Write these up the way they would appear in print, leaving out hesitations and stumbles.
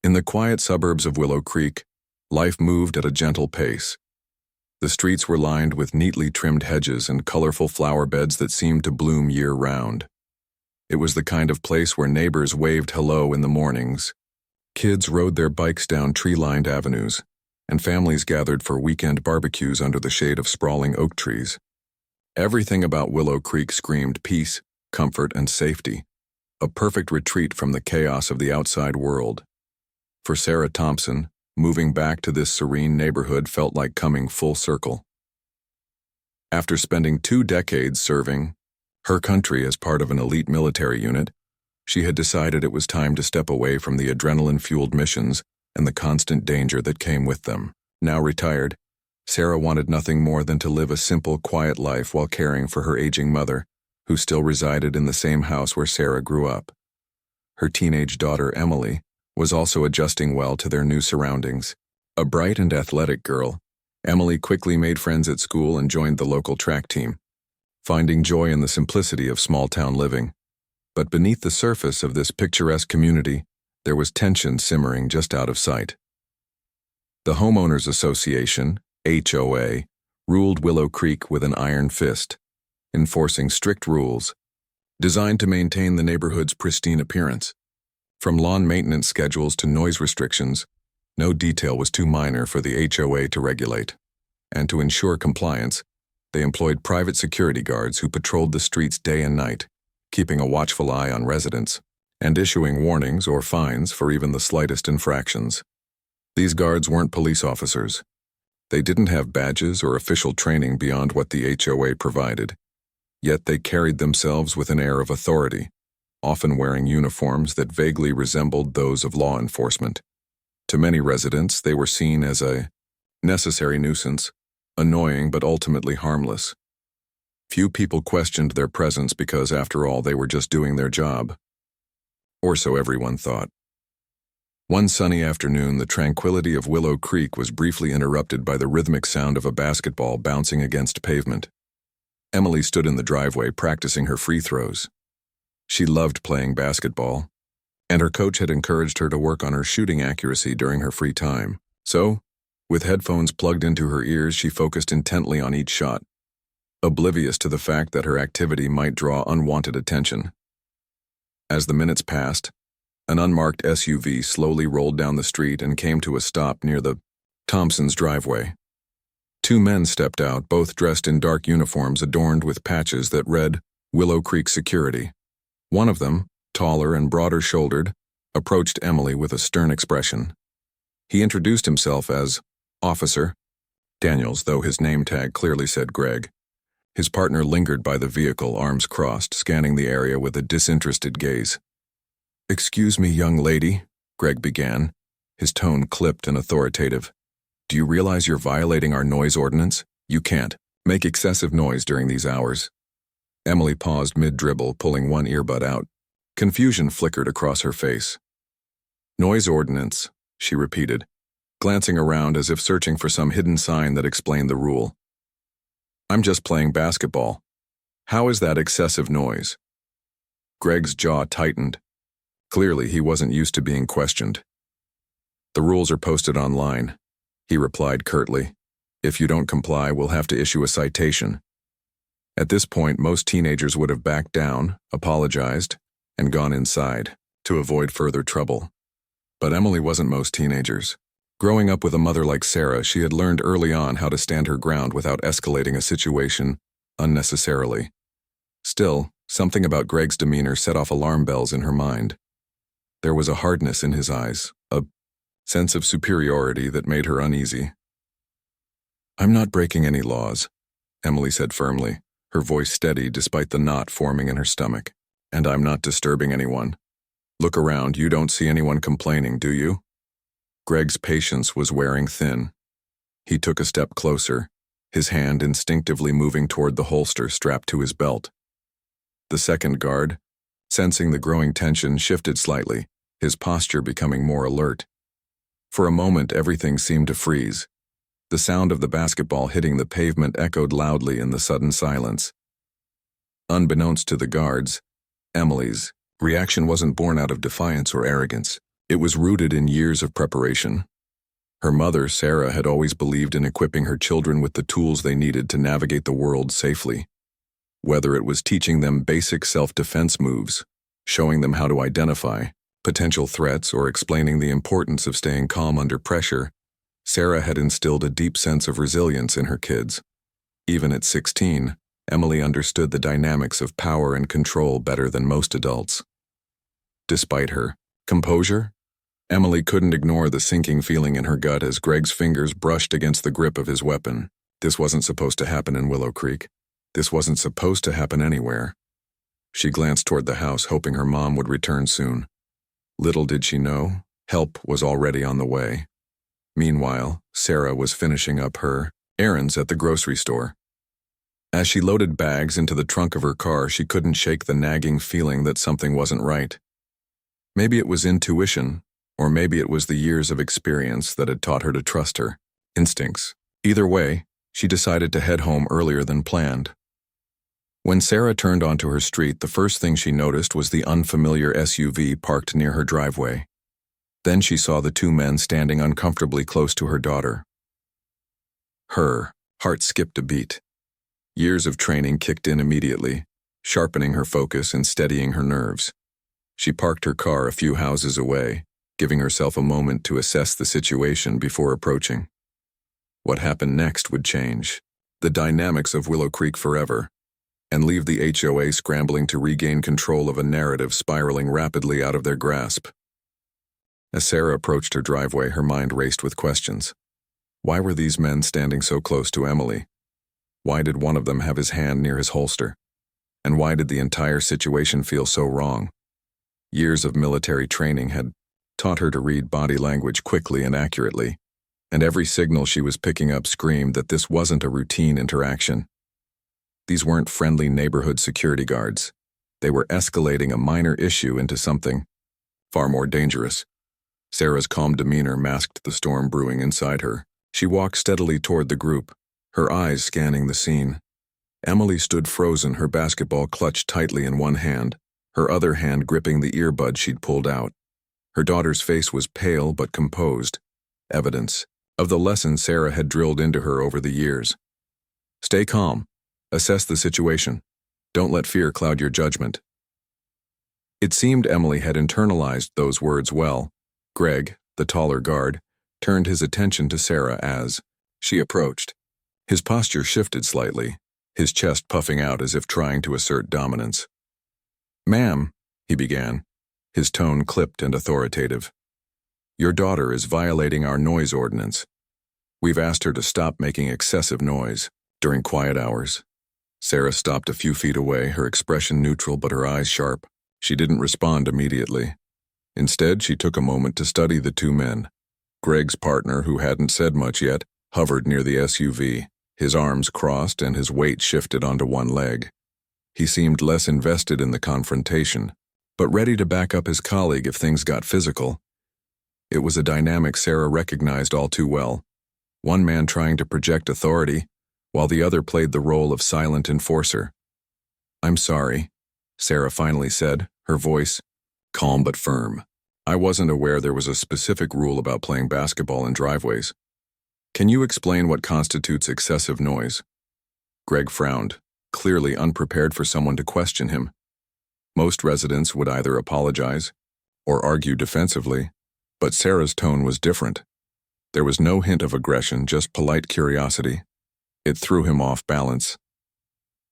In the quiet suburbs of Willow Creek, life moved at a gentle pace. The streets were lined with neatly trimmed hedges and colorful flower beds that seemed to bloom year-round. It was the kind of place where neighbors waved hello in the mornings, kids rode their bikes down tree-lined avenues, and families gathered for weekend barbecues under the shade of sprawling oak trees. Everything about Willow Creek screamed peace, comfort, and safety, a perfect retreat from the chaos of the outside world. For Sarah Thompson, moving back to this serene neighborhood felt like coming full circle. After spending 2 decades serving her country as part of an elite military unit, she had decided it was time to step away from the adrenaline-fueled missions and the constant danger that came with them. Now retired, Sarah wanted nothing more than to live a simple, quiet life while caring for her aging mother, who still resided in the same house where Sarah grew up. Her teenage daughter, Emily, was also adjusting well to their new surroundings. A bright and athletic girl, Emily quickly made friends at school and joined the local track team, finding joy in the simplicity of small-town living. But beneath the surface of this picturesque community, there was tension simmering just out of sight. The Homeowners Association, HOA, ruled Willow Creek with an iron fist, enforcing strict rules designed to maintain the neighborhood's pristine appearance. From lawn maintenance schedules to noise restrictions, no detail was too minor for the HOA to regulate. And to ensure compliance, they employed private security guards who patrolled the streets day and night, keeping a watchful eye on residents, and issuing warnings or fines for even the slightest infractions. These guards weren't police officers. They didn't have badges or official training beyond what the HOA provided, yet they carried themselves with an air of authority, often wearing uniforms that vaguely resembled those of law enforcement. To many residents, they were seen as a necessary nuisance, annoying but ultimately harmless. Few people questioned their presence because, after all, they were just doing their job. Or so everyone thought. One sunny afternoon, the tranquility of Willow Creek was briefly interrupted by the rhythmic sound of a basketball bouncing against pavement. Emily stood in the driveway practicing her free throws. She loved playing basketball, and her coach had encouraged her to work on her shooting accuracy during her free time. So, with headphones plugged into her ears, she focused intently on each shot, oblivious to the fact that her activity might draw unwanted attention. As the minutes passed, an unmarked SUV slowly rolled down the street and came to a stop near the Thompsons' driveway. 2 men stepped out, both dressed in dark uniforms adorned with patches that read Willow Creek Security. One of them, taller and broader-shouldered, approached Emily with a stern expression. He introduced himself as Officer Daniels, though his name tag clearly said Greg. His partner lingered by the vehicle, arms crossed, scanning the area with a disinterested gaze. "Excuse me, young lady," Greg began, his tone clipped and authoritative. "Do you realize you're violating our noise ordinance? You can't make excessive noise during these hours." Emily paused mid-dribble, pulling one earbud out. Confusion flickered across her face. "Noise ordinance," she repeated, glancing around as if searching for some hidden sign that explained the rule. "I'm just playing basketball. How is that excessive noise?" Greg's jaw tightened. Clearly, he wasn't used to being questioned. "The rules are posted online," he replied curtly. "If you don't comply, we'll have to issue a citation." At this point, most teenagers would have backed down, apologized, and gone inside to avoid further trouble. But Emily wasn't most teenagers. Growing up with a mother like Sarah, she had learned early on how to stand her ground without escalating a situation unnecessarily. Still, something about Greg's demeanor set off alarm bells in her mind. There was a hardness in his eyes, a sense of superiority that made her uneasy. "I'm not breaking any laws," Emily said firmly, her voice steady despite the knot forming in her stomach. "And I'm not disturbing anyone. Look around, you don't see anyone complaining, do you?" Greg's patience was wearing thin. He took a step closer, his hand instinctively moving toward the holster strapped to his belt. The second guard, sensing the growing tension, shifted slightly, his posture becoming more alert. For a moment, everything seemed to freeze. The sound of the basketball hitting the pavement echoed loudly in the sudden silence. Unbeknownst to the guards, Emily's reaction wasn't born out of defiance or arrogance. It was rooted in years of preparation. Her mother, Sarah, had always believed in equipping her children with the tools they needed to navigate the world safely. Whether it was teaching them basic self-defense moves, showing them how to identify potential threats, or explaining the importance of staying calm under pressure, Sarah had instilled a deep sense of resilience in her kids. Even at 16, Emily understood the dynamics of power and control better than most adults. Despite her composure, Emily couldn't ignore the sinking feeling in her gut as Greg's fingers brushed against the grip of his weapon. This wasn't supposed to happen in Willow Creek. This wasn't supposed to happen anywhere. She glanced toward the house, hoping her mom would return soon. Little did she know, help was already on the way. Meanwhile, Sarah was finishing up her errands at the grocery store. As she loaded bags into the trunk of her car, she couldn't shake the nagging feeling that something wasn't right. Maybe it was intuition, or maybe it was the years of experience that had taught her to trust her instincts. Either way, she decided to head home earlier than planned. When Sarah turned onto her street, the first thing she noticed was the unfamiliar SUV parked near her driveway. Then she saw the two men standing uncomfortably close to her daughter. Her heart skipped a beat. Years of training kicked in immediately, sharpening her focus and steadying her nerves. She parked her car a few houses away, giving herself a moment to assess the situation before approaching. What happened next would change the dynamics of Willow Creek forever, and leave the HOA scrambling to regain control of a narrative spiraling rapidly out of their grasp. As Sarah approached her driveway, her mind raced with questions. Why were these men standing so close to Emily? Why did one of them have his hand near his holster? And why did the entire situation feel so wrong? Years of military training had taught her to read body language quickly and accurately, and every signal she was picking up screamed that this wasn't a routine interaction. These weren't friendly neighborhood security guards. They were escalating a minor issue into something far more dangerous. Sarah's calm demeanor masked the storm brewing inside her. She walked steadily toward the group, her eyes scanning the scene. Emily stood frozen, her basketball clutched tightly in one hand, her other hand gripping the earbud she'd pulled out. Her daughter's face was pale but composed, evidence of the lesson Sarah had drilled into her over the years. Stay calm. Assess the situation. Don't let fear cloud your judgment. It seemed Emily had internalized those words well. Greg, the taller guard, turned his attention to Sarah as she approached. His posture shifted slightly, his chest puffing out as if trying to assert dominance. "Ma'am," he began, his tone clipped and authoritative. "Your daughter is violating our noise ordinance. We've asked her to stop making excessive noise during quiet hours." Sarah stopped a few feet away, her expression neutral but her eyes sharp. She didn't respond immediately. Instead, she took a moment to study the two men. Greg's partner, who hadn't said much yet, hovered near the SUV, his arms crossed and his weight shifted onto one leg. He seemed less invested in the confrontation, but ready to back up his colleague if things got physical. It was a dynamic Sarah recognized all too well. One man trying to project authority, while the other played the role of silent enforcer. "I'm sorry," Sarah finally said, her voice calm but firm. "I wasn't aware there was a specific rule about playing basketball in driveways. Can you explain what constitutes excessive noise?" Greg frowned, clearly unprepared for someone to question him. Most residents would either apologize or argue defensively, but Sarah's tone was different. There was no hint of aggression, just polite curiosity. It threw him off balance.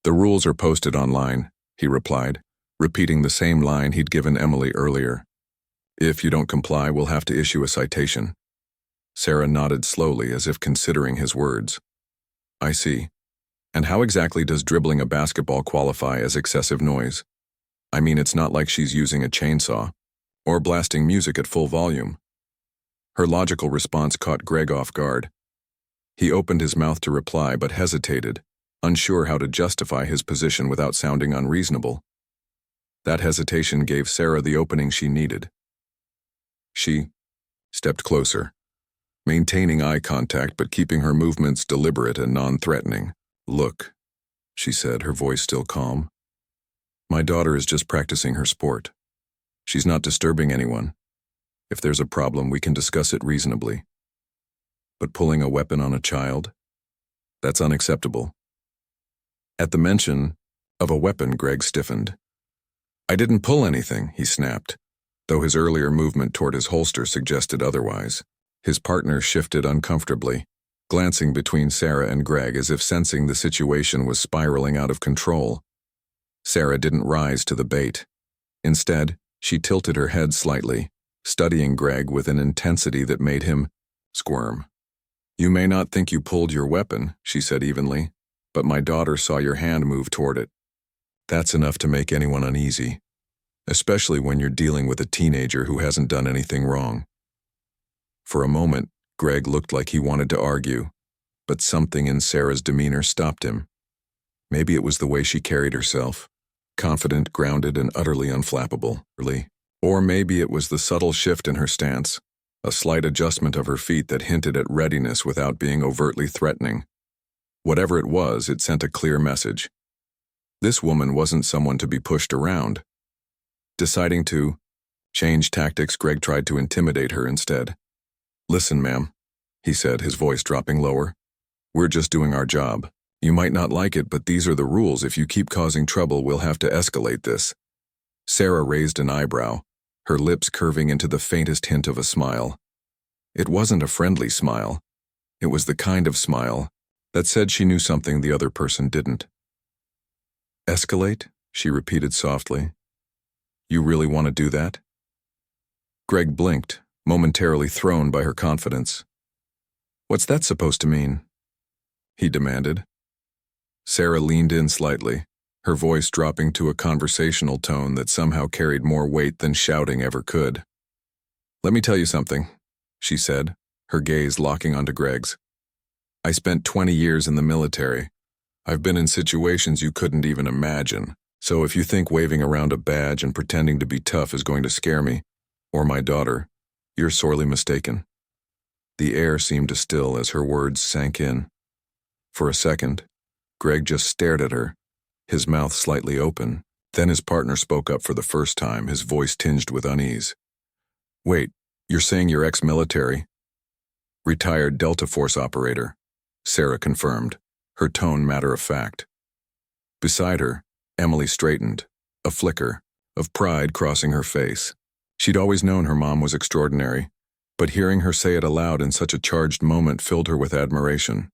"The rules are posted online," he replied, repeating the same line he'd given Emily earlier. "If you don't comply, we'll have to issue a citation." Sarah nodded slowly as if considering his words. "I see. And how exactly does dribbling a basketball qualify as excessive noise? I mean, it's not like she's using a chainsaw or blasting music at full volume." Her logical response caught Greg off guard. He opened his mouth to reply but hesitated, unsure how to justify his position without sounding unreasonable. That hesitation gave Sarah the opening she needed. She stepped closer, maintaining eye contact but keeping her movements deliberate and non-threatening. "Look," she said, her voice still calm. "My daughter is just practicing her sport. She's not disturbing anyone. If there's a problem, we can discuss it reasonably. But pulling a weapon on a child? That's unacceptable. At the mention of a weapon, Greg stiffened. I didn't pull anything, he snapped, though his earlier movement toward his holster suggested otherwise. His partner shifted uncomfortably, glancing between Sarah and Greg as if sensing the situation was spiraling out of control. Sarah didn't rise to the bait. Instead, she tilted her head slightly, studying Greg with an intensity that made him squirm. You may not think you pulled your weapon, she said evenly, but my daughter saw your hand move toward it. That's enough to make anyone uneasy, especially when you're dealing with a teenager who hasn't done anything wrong. For a moment, Greg looked like he wanted to argue, but something in Sarah's demeanor stopped him. Maybe it was the way she carried herself, confident, grounded, and utterly unflappable. Or maybe it was the subtle shift in her stance, a slight adjustment of her feet that hinted at readiness without being overtly threatening. Whatever it was, it sent a clear message. This woman wasn't someone to be pushed around. Deciding to change tactics, Greg tried to intimidate her instead. Listen, ma'am, he said, his voice dropping lower. We're just doing our job. You might not like it, but these are the rules. If you keep causing trouble, we'll have to escalate this. Sarah raised an eyebrow, her lips curving into the faintest hint of a smile. It wasn't a friendly smile. It was the kind of smile that said she knew something the other person didn't. Escalate? She repeated softly. You really want to do that? Greg blinked, momentarily thrown by her confidence. What's that supposed to mean? He demanded. Sarah leaned in slightly, her voice dropping to a conversational tone that somehow carried more weight than shouting ever could. Let me tell you something, she said, her gaze locking onto Greg's. I spent 20 years in the military. I've been in situations you couldn't even imagine, so if you think waving around a badge and pretending to be tough is going to scare me, or my daughter, you're sorely mistaken. The air seemed to still as her words sank in. For a second, Greg just stared at her, his mouth slightly open. Then his partner spoke up for the first time, his voice tinged with unease. Wait, you're saying you're ex-military? Retired Delta Force operator, Sarah confirmed, her tone matter-of-fact. Beside her, Emily straightened, a flicker of pride crossing her face. She'd always known her mom was extraordinary, but hearing her say it aloud in such a charged moment filled her with admiration.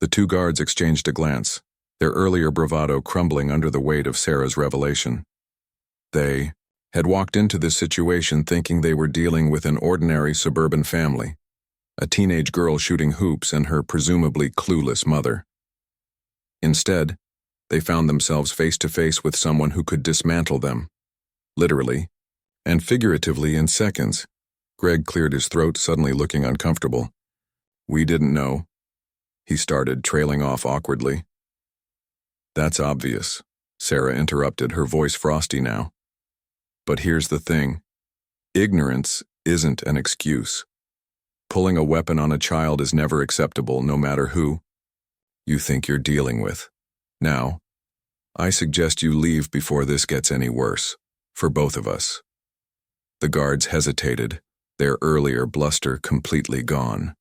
The two guards exchanged a glance, their earlier bravado crumbling under the weight of Sarah's revelation. They had walked into this situation thinking they were dealing with an ordinary suburban family, a teenage girl shooting hoops and her presumably clueless mother. Instead, they found themselves face to face with someone who could dismantle them, literally and figuratively in seconds. Greg cleared his throat, suddenly looking uncomfortable. We didn't know, he started, trailing off awkwardly. That's obvious, Sarah interrupted, her voice frosty now. But here's the thing. Ignorance isn't an excuse. Pulling a weapon on a child is never acceptable, no matter who you think you're dealing with. Now, I suggest you leave before this gets any worse, for both of us. The guards hesitated, their earlier bluster completely gone.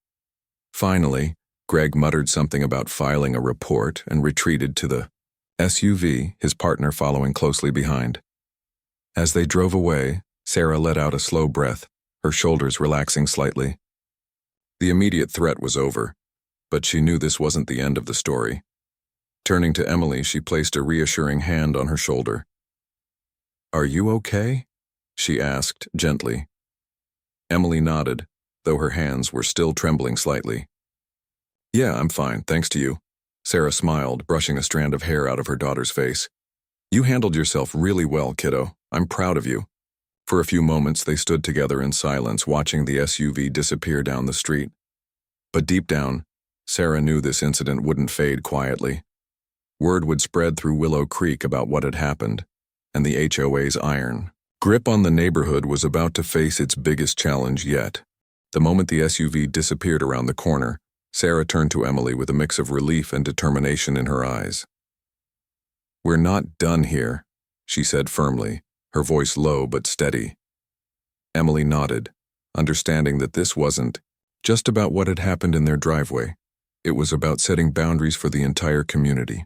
Finally, Greg muttered something about filing a report and retreated to the SUV, his partner following closely behind. As they drove away, Sarah let out a slow breath, her shoulders relaxing slightly. The immediate threat was over, but she knew this wasn't the end of the story. Turning to Emily, she placed a reassuring hand on her shoulder. Are you okay? She asked gently. Emily nodded, though her hands were still trembling slightly. Yeah, I'm fine, thanks to you. Sarah smiled, brushing a strand of hair out of her daughter's face. You handled yourself really well, kiddo. I'm proud of you. For a few moments, they stood together in silence, watching the SUV disappear down the street. But deep down, Sarah knew this incident wouldn't fade quietly. Word would spread through Willow Creek about what had happened, and the HOA's iron grip on the neighborhood was about to face its biggest challenge yet. The moment the SUV disappeared around the corner, Sarah turned to Emily with a mix of relief and determination in her eyes. We're not done here, she said firmly, her voice low but steady. Emily nodded, understanding that this wasn't just about what had happened in their driveway. It was about setting boundaries for the entire community.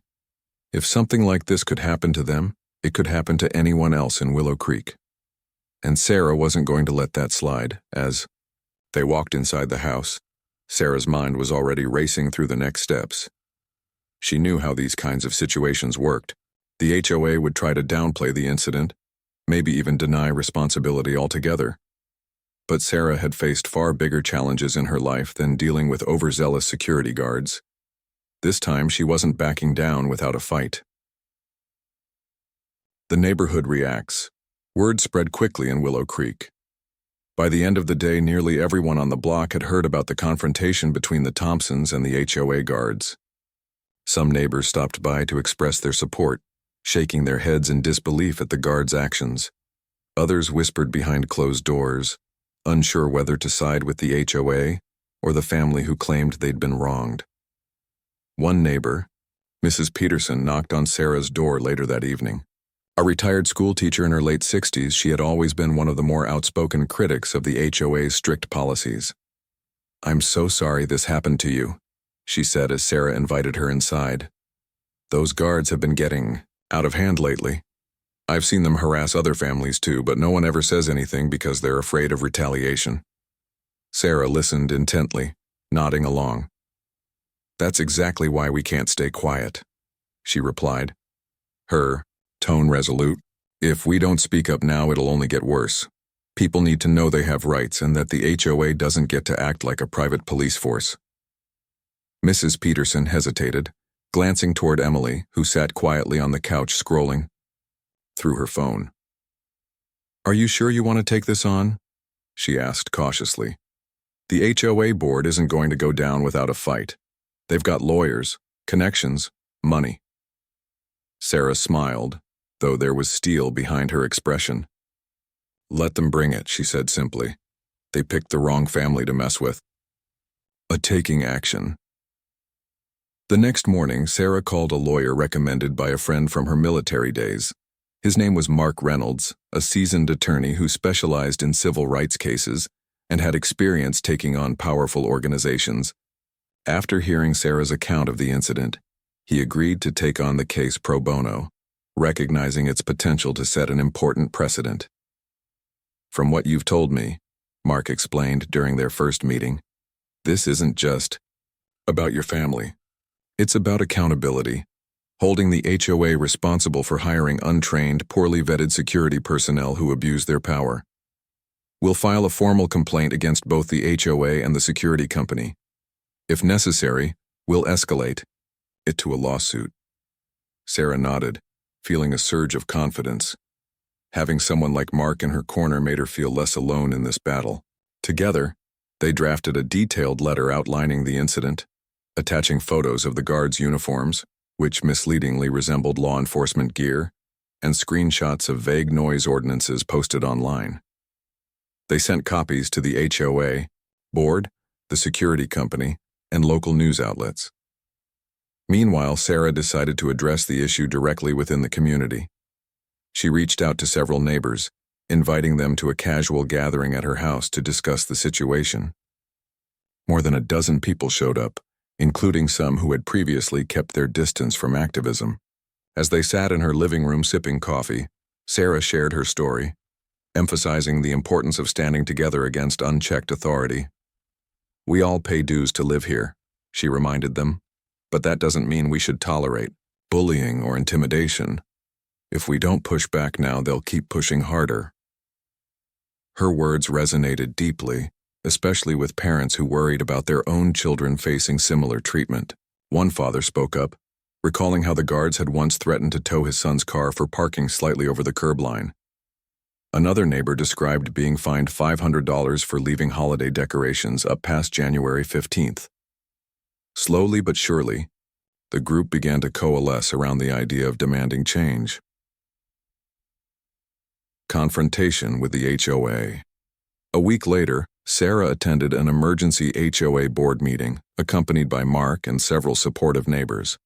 If something like this could happen to them, it could happen to anyone else in Willow Creek. And Sarah wasn't going to let that slide. As they walked inside the house, Sarah's mind was already racing through the next steps. She knew how these kinds of situations worked. The HOA would try to downplay the incident, maybe even deny responsibility altogether. But Sarah had faced far bigger challenges in her life than dealing with overzealous security guards. This time she wasn't backing down without a fight. The neighborhood reacts. Word spread quickly in Willow Creek. By the end of the day, nearly everyone on the block had heard about the confrontation between the Thompsons and the HOA guards. Some neighbors stopped by to express their support, shaking their heads in disbelief at the guards' actions. Others whispered behind closed doors, unsure whether to side with the HOA or the family who claimed they'd been wronged. One neighbor, Mrs. Peterson, knocked on Sarah's door later that evening. A retired schoolteacher in her late 60s, she had always been one of the more outspoken critics of the HOA's strict policies. "I'm so sorry this happened to you," she said as Sarah invited her inside. "Those guards have been getting out of hand lately. I've seen them harass other families too, but no one ever says anything because they're afraid of retaliation." Sarah listened intently, nodding along. "That's exactly why we can't stay quiet," she replied, her tone resolute. "If we don't speak up now, it'll only get worse. People need to know they have rights and that the HOA doesn't get to act like a private police force." Mrs. Peterson hesitated, glancing toward Emily, who sat quietly on the couch scrolling through her phone. "Are you sure you want to take this on?" she asked cautiously. "The HOA board isn't going to go down without a fight. They've got lawyers, connections, money." Sarah smiled, though there was steel behind her expression. "Let them bring it," she said simply. "They picked the wrong family to mess with." Taking action. The next morning, Sarah called a lawyer recommended by a friend from her military days. His name was Mark Reynolds, a seasoned attorney who specialized in civil rights cases and had experience taking on powerful organizations. After hearing Sarah's account of the incident, he agreed to take on the case pro bono, recognizing its potential to set an important precedent. "From what you've told me," Mark explained during their first meeting, "this isn't just about your family. It's about accountability, holding the HOA responsible for hiring untrained, poorly vetted security personnel who abuse their power. We'll file a formal complaint against both the HOA and the security company. If necessary, we'll escalate it to a lawsuit." Sarah nodded, feeling a surge of confidence. Having someone like Mark in her corner made her feel less alone in this battle. Together, they drafted a detailed letter outlining the incident, attaching photos of the guards' uniforms, which misleadingly resembled law enforcement gear, and screenshots of vague noise ordinances posted online. They sent copies to the HOA, board, the security company, and local news outlets. Meanwhile, Sarah decided to address the issue directly within the community. She reached out to several neighbors, inviting them to a casual gathering at her house to discuss the situation. More than a dozen people showed up, including some who had previously kept their distance from activism. As they sat in her living room sipping coffee, Sarah shared her story, emphasizing the importance of standing together against unchecked authority. "We all pay dues to live here," she reminded them, "but that doesn't mean we should tolerate bullying or intimidation. If we don't push back now, they'll keep pushing harder." Her words resonated deeply, especially with parents who worried about their own children facing similar treatment. One father spoke up, recalling how the guards had once threatened to tow his son's car for parking slightly over the curb line. Another neighbor described being fined $500 for leaving holiday decorations up past January 15th. Slowly but surely, the group began to coalesce around the idea of demanding change. Confrontation with the HOA. A week later, Sarah attended an emergency HOA board meeting, accompanied by Mark and several supportive neighbors.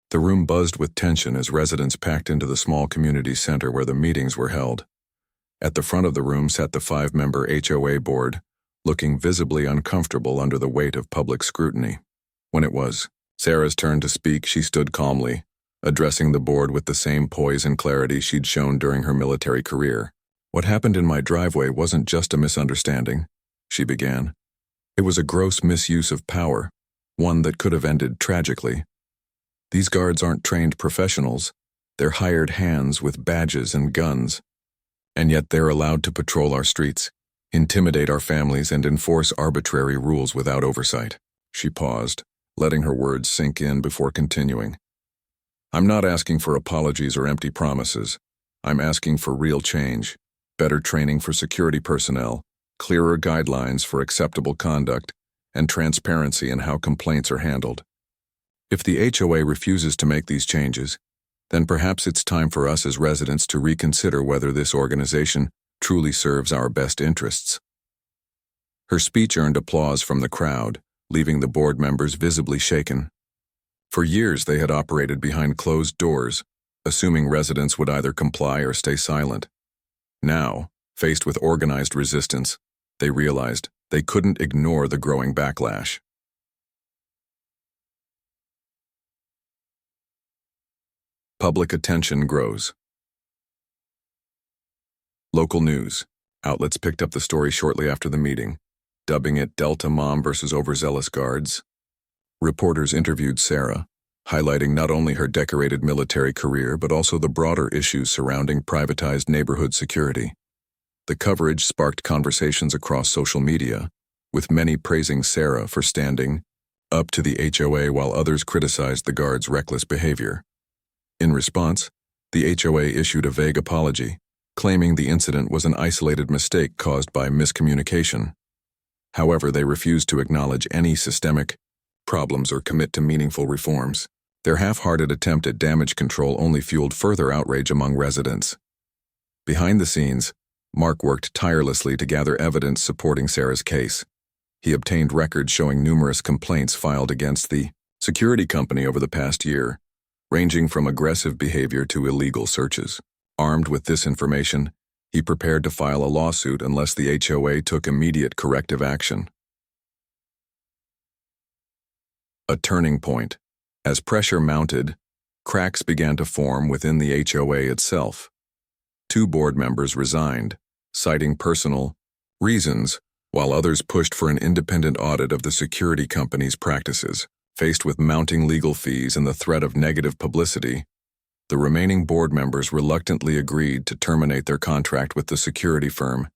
The room buzzed with tension as residents packed into the small community center where the meetings were held. At the front of the room sat the 5-member HOA board, looking visibly uncomfortable under the weight of public scrutiny. When it was Sarah's turn to speak, she stood calmly, addressing the board with the same poise and clarity she'd shown during her military career. "What happened in my driveway wasn't just a misunderstanding," she began. "It was a gross misuse of power, one that could have ended tragically. These guards aren't trained professionals. They're hired hands with badges and guns. And yet they're allowed to patrol our streets, intimidate our families, and enforce arbitrary rules without oversight." She paused, letting her words sink in before continuing. "I'm not asking for apologies or empty promises. I'm asking for real change, better training for security personnel, clearer guidelines for acceptable conduct, and transparency in how complaints are handled. If the HOA refuses to make these changes, then perhaps it's time for us as residents to reconsider whether this organization truly serves our best interests." Her speech earned applause from the crowd, leaving the board members visibly shaken. For years they had operated behind closed doors, assuming residents would either comply or stay silent. Now, faced with organized resistance, they realized they couldn't ignore the growing backlash. Public attention grows. Local news outlets picked up the story shortly after the meeting, dubbing it "Delta Mom versus Overzealous Guards." Reporters interviewed Sarah, highlighting not only her decorated military career but also the broader issues surrounding privatized neighborhood security. The coverage sparked conversations across social media, with many praising Sarah for standing up to the HOA while others criticized the guards' reckless behavior. In response, the HOA issued a vague apology, claiming the incident was an isolated mistake caused by miscommunication. However, they refused to acknowledge any systemic problems or commit to meaningful reforms. Their half-hearted attempt at damage control only fueled further outrage among residents. Behind the scenes, Mark worked tirelessly to gather evidence supporting Sarah's case. He obtained records showing numerous complaints filed against the security company over the past year, ranging from aggressive behavior to illegal searches. Armed with this information, he prepared to file a lawsuit unless the HOA took immediate corrective action. A turning point. As pressure mounted, cracks began to form within the HOA itself. 2 board members resigned, citing personal reasons, while others pushed for an independent audit of the security company's practices. Faced with mounting legal fees and the threat of negative publicity, the remaining board members reluctantly agreed to terminate their contract with the security firm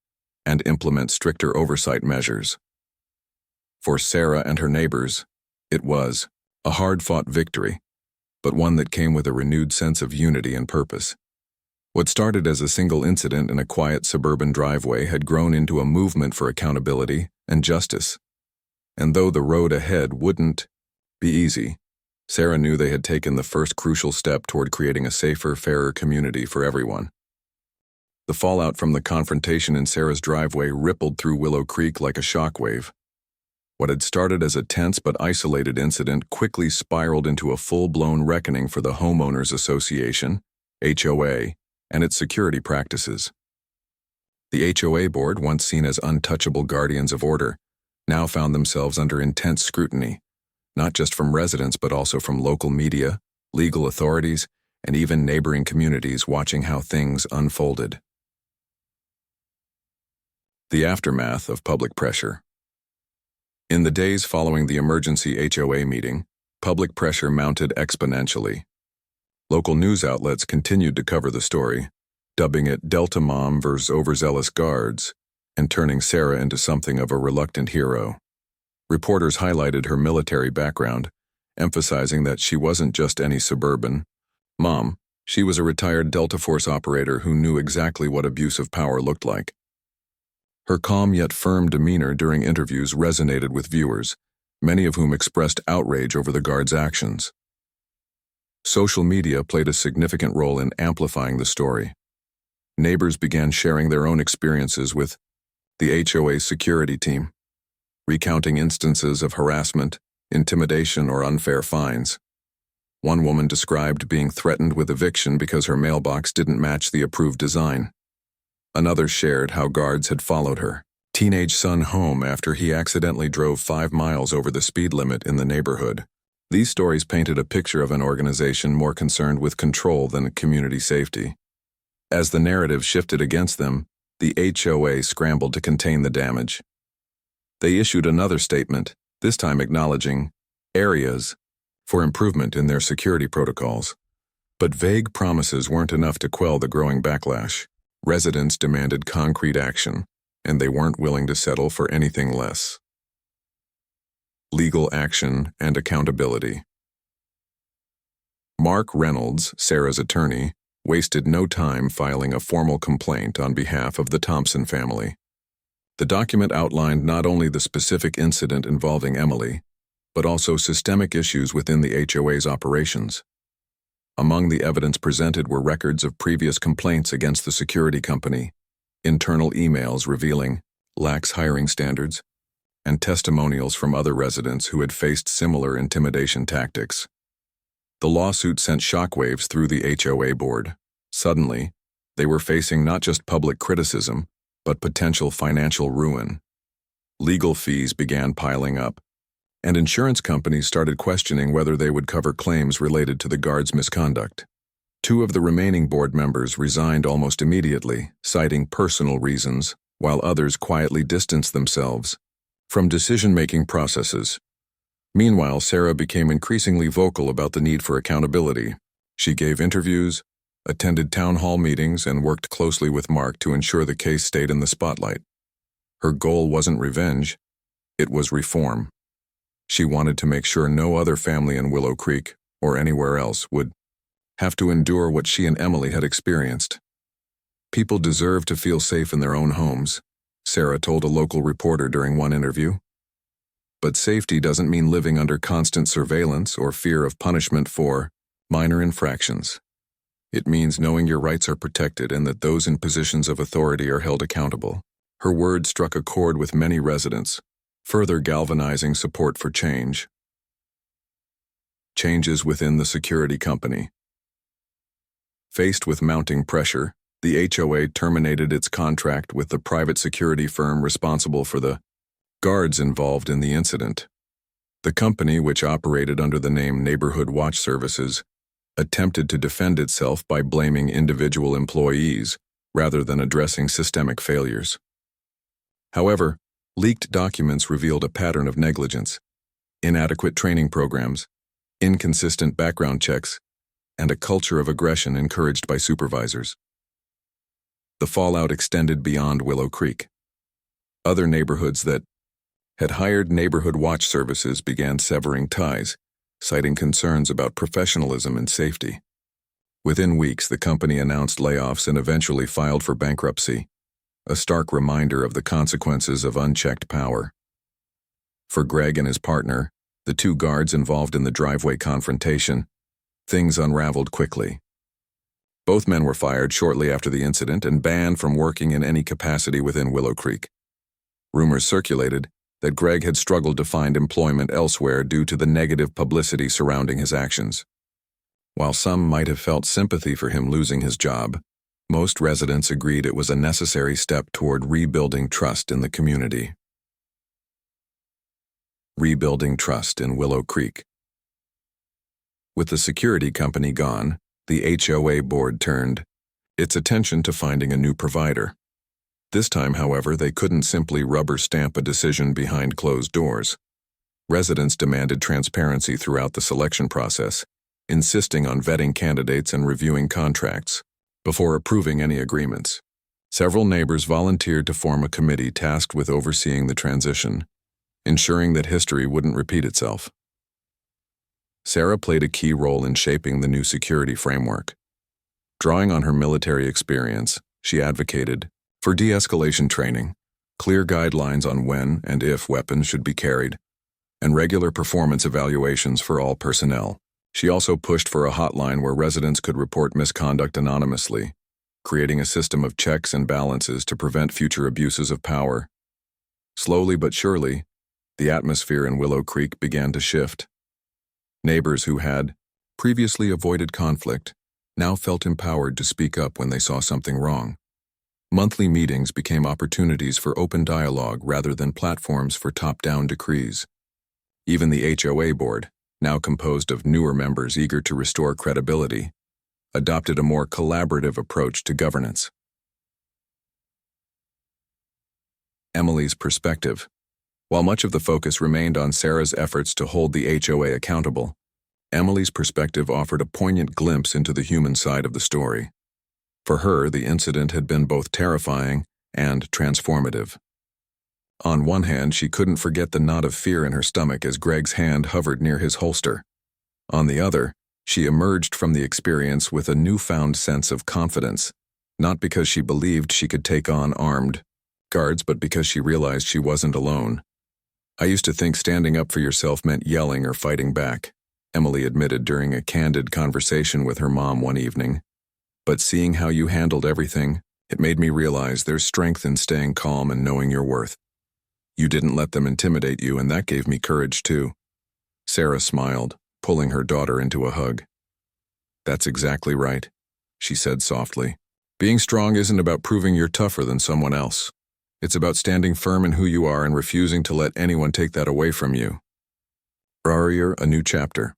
and implement stricter oversight measures. For Sarah and her neighbors, it was a hard-fought victory, but one that came with a renewed sense of unity and purpose. What started as a single incident in a quiet suburban driveway had grown into a movement for accountability and justice. And though the road ahead wouldn't be easy, Sarah knew they had taken the first crucial step toward creating a safer, fairer community for everyone. The fallout from the confrontation in Sarah's driveway rippled through Willow Creek like a shockwave. What had started as a tense but isolated incident quickly spiraled into a full-blown reckoning for the Homeowners Association, HOA, and its security practices. The HOA board, once seen as untouchable guardians of order, now found themselves under intense scrutiny, not just from residents but also from local media, legal authorities, and even neighboring communities watching how things unfolded. The aftermath of public pressure. In the days following the emergency HOA meeting, public pressure mounted exponentially. Local news outlets continued to cover the story, dubbing it "Delta Mom versus Overzealous Guards," and turning Sarah into something of a reluctant hero. Reporters highlighted her military background, emphasizing that she wasn't just any suburban mom. She was a retired Delta Force operator who knew exactly what abuse of power looked like. Her calm yet firm demeanor during interviews resonated with viewers, many of whom expressed outrage over the guards' actions. Social media played a significant role in amplifying the story. Neighbors began sharing their own experiences with the HOA's security team, recounting instances of harassment, intimidation, or unfair fines. One woman described being threatened with eviction because her mailbox didn't match the approved design. Another shared how guards had followed her teenage son home after he accidentally drove 5 miles over the speed limit in the neighborhood. These stories painted a picture of an organization more concerned with control than community safety. As the narrative shifted against them, the HOA scrambled to contain the damage. They issued another statement, this time acknowledging areas for improvement in their security protocols. But vague promises weren't enough to quell the growing backlash. Residents demanded concrete action, and they weren't willing to settle for anything less. Legal action and accountability. Mark Reynolds, Sarah's attorney, wasted no time filing a formal complaint on behalf of the Thompson family. The document outlined not only the specific incident involving Emily, but also systemic issues within the HOA's operations. Among the evidence presented were records of previous complaints against the security company, internal emails revealing lax hiring standards, and testimonials from other residents who had faced similar intimidation tactics. The lawsuit sent shockwaves through the HOA board. Suddenly, they were facing not just public criticism, but potential financial ruin. Legal fees began piling up, and insurance companies started questioning whether they would cover claims related to the guards' misconduct. 2 of the remaining board members resigned almost immediately, citing personal reasons, while others quietly distanced themselves from decision-making processes. Meanwhile, Sarah became increasingly vocal about the need for accountability. She gave interviews, attended town hall meetings, and worked closely with Mark to ensure the case stayed in the spotlight. Her goal wasn't revenge, it was reform. She wanted to make sure no other family in Willow Creek, or anywhere else, would have to endure what she and Emily had experienced. People deserve to feel safe in their own homes, Sarah told a local reporter during one interview. But safety doesn't mean living under constant surveillance or fear of punishment for minor infractions. It means knowing your rights are protected and that those in positions of authority are held accountable. Her words struck a chord with many residents, further galvanizing support for change. Changes within the security company. Faced with mounting pressure, the HOA terminated its contract with the private security firm responsible for the guards involved in the incident. The company, which operated under the name Neighborhood Watch Services, attempted to defend itself by blaming individual employees rather than addressing systemic failures. However, leaked documents revealed a pattern of negligence, inadequate training programs, inconsistent background checks, and a culture of aggression encouraged by supervisors. The fallout extended beyond Willow Creek. Other neighborhoods that had hired Neighborhood Watch Services began severing ties, citing concerns about professionalism and safety. Within weeks, the company announced layoffs and eventually filed for bankruptcy, a stark reminder of the consequences of unchecked power. For Greg and his partner, the 2 guards involved in the driveway confrontation, things unraveled quickly. Both men were fired shortly after the incident and banned from working in any capacity within Willow Creek. Rumors circulated that Greg had struggled to find employment elsewhere due to the negative publicity surrounding his actions. While some might have felt sympathy for him losing his job, most residents agreed it was a necessary step toward rebuilding trust in the community. Rebuilding trust in Willow Creek. With the security company gone, the HOA board turned its attention to finding a new provider. This time, however, they couldn't simply rubber stamp a decision behind closed doors. Residents demanded transparency throughout the selection process, insisting on vetting candidates and reviewing contracts before approving any agreements. Several neighbors volunteered to form a committee tasked with overseeing the transition, ensuring that history wouldn't repeat itself. Sarah played a key role in shaping the new security framework. Drawing on her military experience, she advocated for de-escalation training, clear guidelines on when and if weapons should be carried, and regular performance evaluations for all personnel. She also pushed for a hotline where residents could report misconduct anonymously, creating a system of checks and balances to prevent future abuses of power. Slowly but surely, the atmosphere in Willow Creek began to shift. Neighbors who had previously avoided conflict now felt empowered to speak up when they saw something wrong. Monthly meetings became opportunities for open dialogue rather than platforms for top-down decrees. Even the HOA board, now composed of newer members eager to restore credibility, adopted a more collaborative approach to governance. Emily's perspective. While much of the focus remained on Sarah's efforts to hold the HOA accountable, Emily's perspective offered a poignant glimpse into the human side of the story. For her, the incident had been both terrifying and transformative. On one hand, she couldn't forget the knot of fear in her stomach as Greg's hand hovered near his holster. On the other, she emerged from the experience with a newfound sense of confidence, not because she believed she could take on armed guards, but because she realized she wasn't alone. "I used to think standing up for yourself meant yelling or fighting back," Emily admitted during a candid conversation with her mom one evening. "But seeing how you handled everything, it made me realize there's strength in staying calm and knowing your worth. You didn't let them intimidate you, and that gave me courage too." Sarah smiled, pulling her daughter into a hug. "That's exactly right," she said softly. "Being strong isn't about proving you're tougher than someone else. It's about standing firm in who you are and refusing to let anyone take that away from you." Warrior, a new chapter.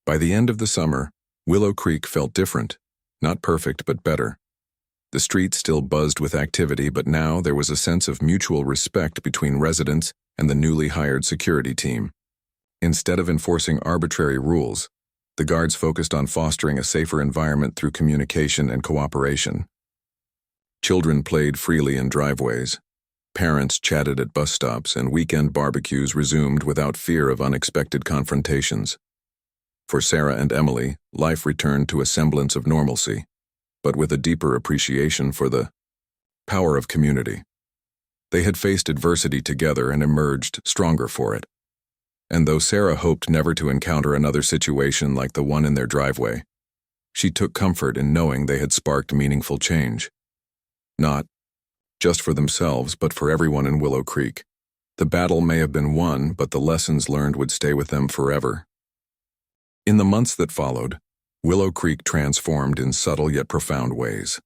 By the end of the summer, Willow Creek felt different. Not perfect, but better. The streets still buzzed with activity, but now there was a sense of mutual respect between residents and the newly hired security team. Instead of enforcing arbitrary rules, the guards focused on fostering a safer environment through communication and cooperation. Children played freely in driveways. Parents chatted at bus stops, and weekend barbecues resumed without fear of unexpected confrontations. For Sarah and Emily, life returned to a semblance of normalcy, but with a deeper appreciation for the power of community. They had faced adversity together and emerged stronger for it. And though Sarah hoped never to encounter another situation like the one in their driveway, she took comfort in knowing they had sparked meaningful change. Not just for themselves, but for everyone in Willow Creek. The battle may have been won, but the lessons learned would stay with them forever. In the months that followed, Willow Creek transformed in subtle yet profound ways.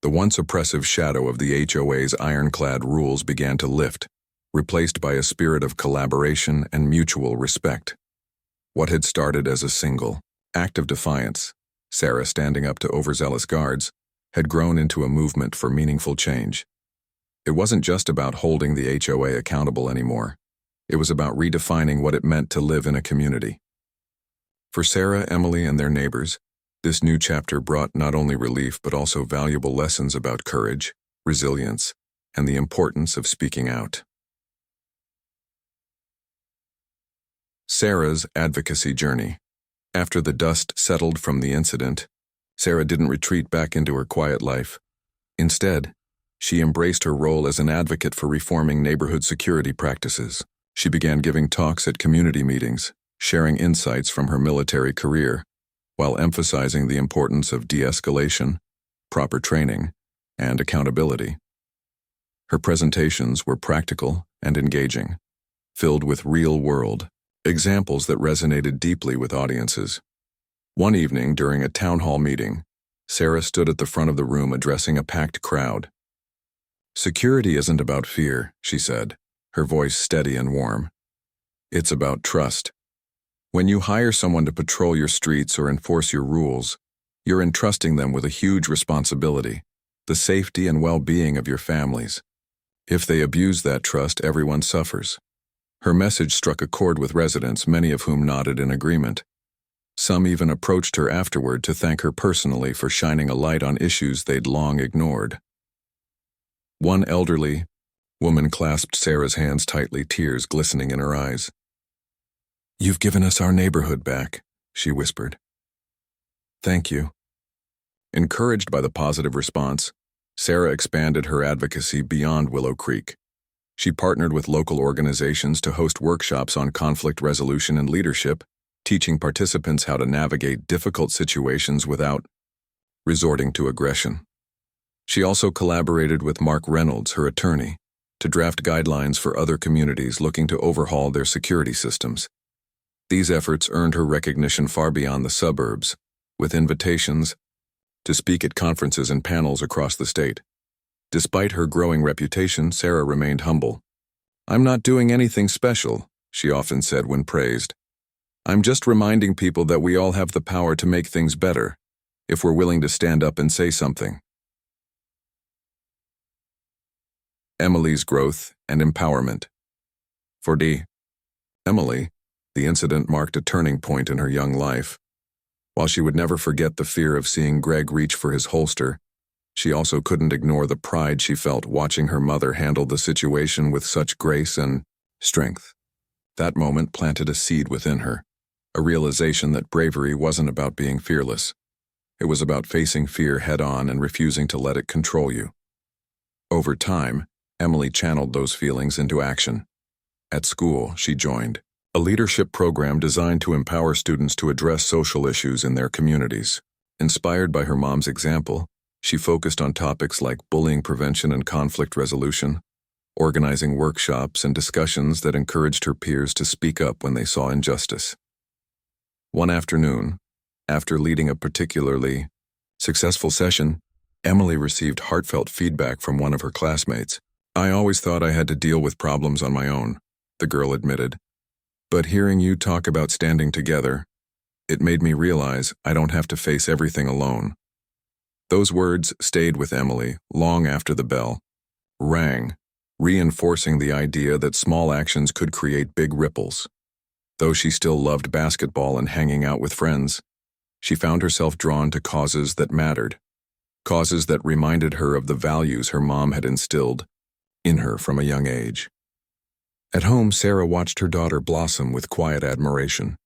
The once oppressive shadow of the HOA's ironclad rules began to lift, replaced by a spirit of collaboration and mutual respect. What had started as a single act of defiance, Sarah standing up to overzealous guards, had grown into a movement for meaningful change. It wasn't just about holding the HOA accountable anymore. It was about redefining what it meant to live in a community. For Sarah, Emily, and their neighbors, this new chapter brought not only relief but also valuable lessons about courage, resilience, and the importance of speaking out. Sarah's advocacy journey. After the dust settled from the incident, Sarah didn't retreat back into her quiet life. Instead, she embraced her role as an advocate for reforming neighborhood security practices. She began giving talks at community meetings, sharing insights from her military career, while emphasizing the importance of de-escalation, proper training, and accountability. Her presentations were practical and engaging, filled with real-world examples that resonated deeply with audiences. One evening, during a town hall meeting, Sarah stood at the front of the room addressing a packed crowd. "Security isn't about fear," she said, her voice steady and warm. "It's about trust. When you hire someone to patrol your streets or enforce your rules, you're entrusting them with a huge responsibility, the safety and well-being of your families. If they abuse that trust, everyone suffers." Her message struck a chord with residents, many of whom nodded in agreement. Some even approached her afterward to thank her personally for shining a light on issues they'd long ignored. One elderly woman clasped Sarah's hands tightly, tears glistening in her eyes. "You've given us our neighborhood back," she whispered. "Thank you." Encouraged by the positive response, Sarah expanded her advocacy beyond Willow Creek. She partnered with local organizations to host workshops on conflict resolution and leadership, teaching participants how to navigate difficult situations without resorting to aggression. She also collaborated with Mark Reynolds, her attorney, to draft guidelines for other communities looking to overhaul their security systems. These efforts earned her recognition far beyond the suburbs, with invitations to speak at conferences and panels across the state. Despite her growing reputation, Sarah remained humble. "I'm not doing anything special," she often said when praised. "I'm just reminding people that we all have the power to make things better, if we're willing to stand up and say something." Emily's growth and empowerment. For Emily, the incident marked a turning point in her young life. While she would never forget the fear of seeing Greg reach for his holster, she also couldn't ignore the pride she felt watching her mother handle the situation with such grace and strength. That moment planted a seed within her, a realization that bravery wasn't about being fearless. It was about facing fear head-on and refusing to let it control you. Over time, Emily channeled those feelings into action. At school, she joined a leadership program designed to empower students to address social issues in their communities. Inspired by her mom's example, she focused on topics like bullying prevention and conflict resolution, organizing workshops and discussions that encouraged her peers to speak up when they saw injustice. One afternoon, after leading a particularly successful session, Emily received heartfelt feedback from one of her classmates. "I always thought I had to deal with problems on my own," the girl admitted. "But hearing you talk about standing together, it made me realize I don't have to face everything alone." Those words stayed with Emily long after the bell rang, reinforcing the idea that small actions could create big ripples. Though she still loved basketball and hanging out with friends, she found herself drawn to causes that mattered, causes that reminded her of the values her mom had instilled in her from a young age. At home, Sarah watched her daughter blossom with quiet admiration.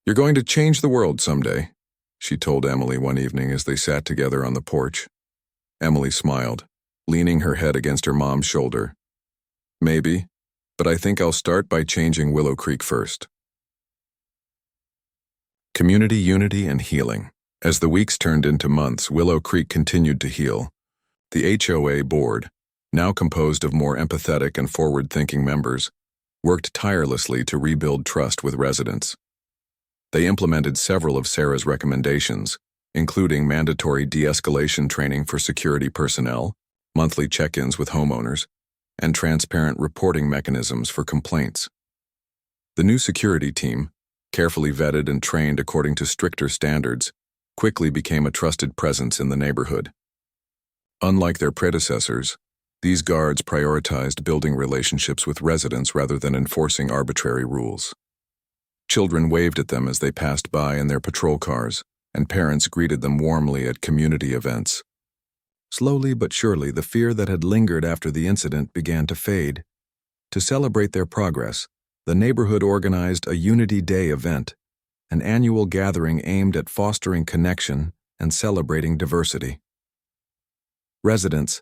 "You're going to change the world someday," she told Emily one evening as they sat together on the porch. Emily smiled, leaning her head against her mom's shoulder. "Maybe, but I think I'll start by changing Willow Creek first." Community unity and healing. As the weeks turned into months, Willow Creek continued to heal. The HOA board, now composed of more empathetic and forward-thinking members, worked tirelessly to rebuild trust with residents. They implemented several of Sarah's recommendations, including mandatory de-escalation training for security personnel, monthly check-ins with homeowners, and transparent reporting mechanisms for complaints. The new security team, carefully vetted and trained according to stricter standards, quickly became a trusted presence in the neighborhood. Unlike their predecessors, these guards prioritized building relationships with residents rather than enforcing arbitrary rules. Children waved at them as they passed by in their patrol cars, and parents greeted them warmly at community events. Slowly but surely, the fear that had lingered after the incident began to fade. To celebrate their progress, the neighborhood organized a Unity Day event, an annual gathering aimed at fostering connection and celebrating diversity. Residents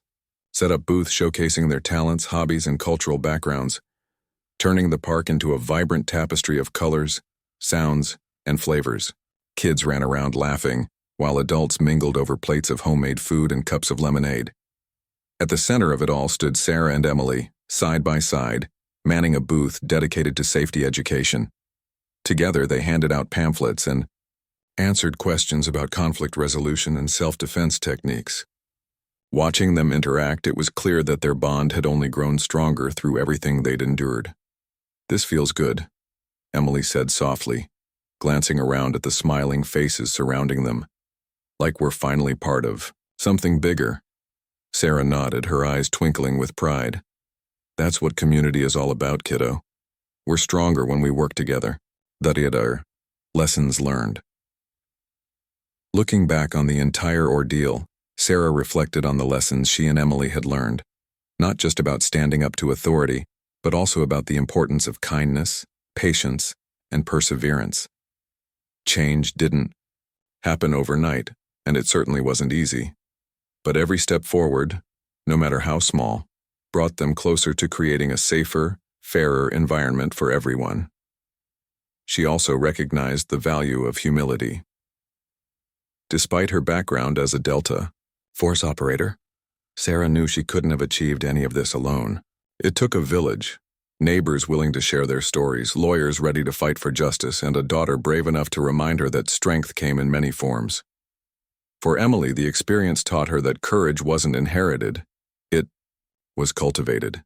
set up booths showcasing their talents, hobbies, and cultural backgrounds, turning the park into a vibrant tapestry of colors, sounds, and flavors. Kids ran around laughing, while adults mingled over plates of homemade food and cups of lemonade. At the center of it all stood Sarah and Emily, side by side, manning a booth dedicated to safety education. Together, they handed out pamphlets and answered questions about conflict resolution and self-defense techniques. Watching them interact, it was clear that their bond had only grown stronger through everything they'd endured. "This feels good," Emily said softly, glancing around at the smiling faces surrounding them. "Like we're finally part of something bigger." Sarah nodded, her eyes twinkling with pride. "That's what community is all about, kiddo. We're stronger when we work together." Lessons learned. Looking back on the entire ordeal, Sarah reflected on the lessons she and Emily had learned, not just about standing up to authority, but also about the importance of kindness, patience, and perseverance. Change didn't happen overnight, and it certainly wasn't easy. But every step forward, no matter how small, brought them closer to creating a safer, fairer environment for everyone. She also recognized the value of humility. Despite her background as a Delta Force operator, Sarah knew she couldn't have achieved any of this alone. It took a village, neighbors willing to share their stories, lawyers ready to fight for justice, and a daughter brave enough to remind her that strength came in many forms. For Emily, the experience taught her that courage wasn't inherited, it was cultivated.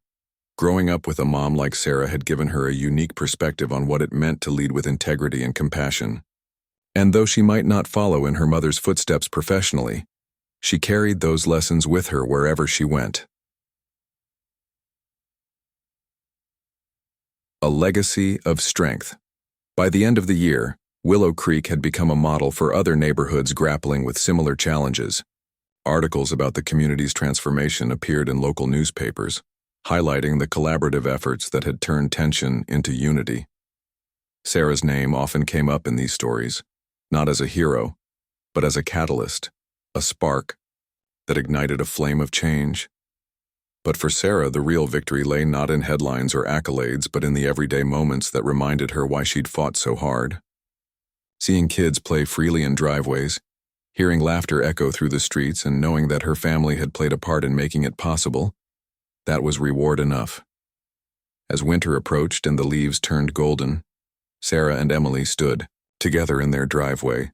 Growing up with a mom like Sarah had given her a unique perspective on what it meant to lead with integrity and compassion. And though she might not follow in her mother's footsteps professionally, she carried those lessons with her wherever she went. A legacy of strength. By the end of the year, Willow Creek had become a model for other neighborhoods grappling with similar challenges. Articles about the community's transformation appeared in local newspapers, highlighting the collaborative efforts that had turned tension into unity. Sarah's name often came up in these stories, not as a hero, but as a catalyst, a spark that ignited a flame of change. But for Sarah, the real victory lay not in headlines or accolades, but in the everyday moments that reminded her why she'd fought so hard. Seeing kids play freely in driveways, hearing laughter echo through the streets, and knowing that her family had played a part in making it possible, that was reward enough. As winter approached and the leaves turned golden, Sarah and Emily stood, together in their driveway,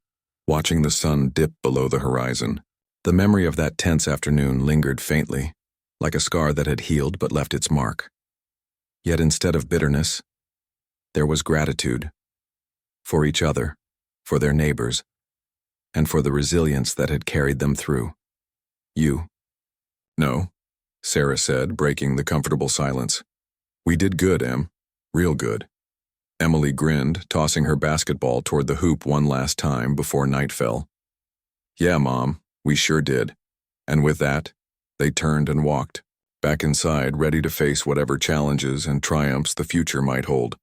watching the sun dip below the horizon. The memory of that tense afternoon lingered faintly, like a scar that had healed but left its mark. Yet instead of bitterness, there was gratitude. For each other, for their neighbors, and for the resilience that had carried them through. You. No, Sarah said, breaking the comfortable silence. We did good, Em. Real good. Emily grinned, tossing her basketball toward the hoop one last time before night fell. Yeah, Mom, we sure did. And with that, they turned and walked, back inside, ready to face whatever challenges and triumphs the future might hold.